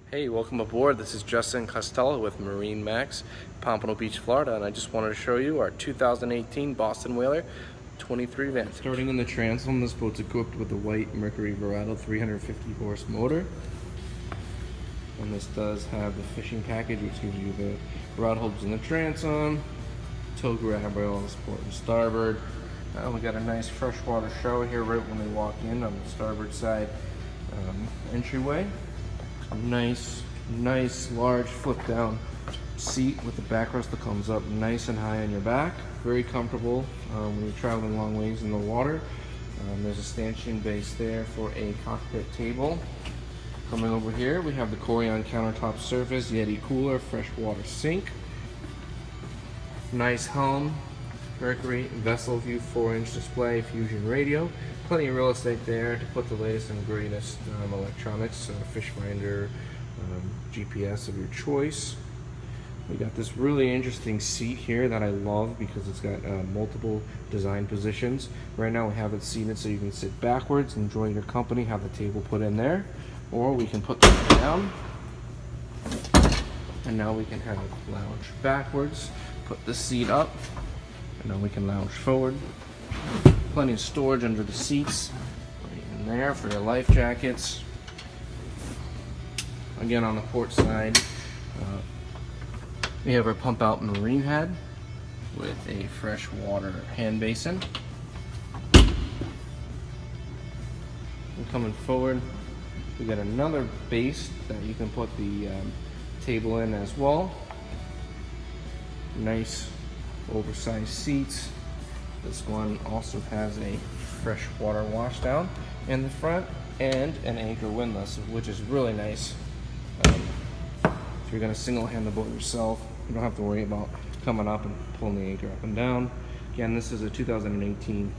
Hey, welcome aboard. This is Justin Costello with MarineMax, Pompano Beach, Florida, and I just wanted to show you our 2018 Boston Whaler 23 Vantage. Starting in the transom, this boat's equipped with a white Mercury Verado 350 horse motor. And this does have the fishing package, which gives you the rod holds in the transom, tow grab rail on the port and starboard. We got a nice freshwater shower here right when they walk in on the starboard side entryway. Nice large flip down seat with the backrest that comes up nice and high on your back. Very comfortable when you're traveling long ways in the water. There's a stanchion base there for a cockpit table. Coming over here, we have the Corian countertop surface, Yeti cooler, freshwater sink. Nice helm, Mercury vessel view 4-inch display, fusion radio. Plenty of real estate there to put the latest and greatest electronics, fish finder, GPS of your choice. We got this really interesting seat here that I love because it's got multiple design positions. Right now we have it seated so you can sit backwards, enjoy your company, have the table put in there, or we can put this down, and now we can have lounge backwards, put the seat up, and now we can lounge forward. Plenty of storage under the seats, right in there for your life jackets. Again, on the port side, we have our pump out marine head with a freshwater hand basin. And coming forward, we got another base that you can put the table in as well. Nice oversized seats. This one also has a freshwater washdown in the front and an anchor windlass, which is really nice. If you're going to single hand the boat yourself, you don't have to worry about coming up and pulling the anchor up and down. Again, this is a 2018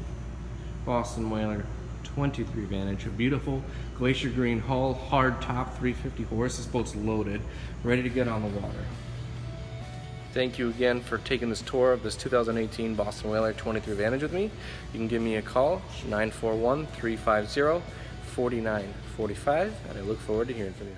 Boston Whaler 23 Vantage, a beautiful glacier green hull, hard top, 350 horse. This boat's loaded, ready to get on the water. Thank you again for taking this tour of this 2018 Boston Whaler 23 Vantage with me. You can give me a call, 941-350-4945, and I look forward to hearing from you.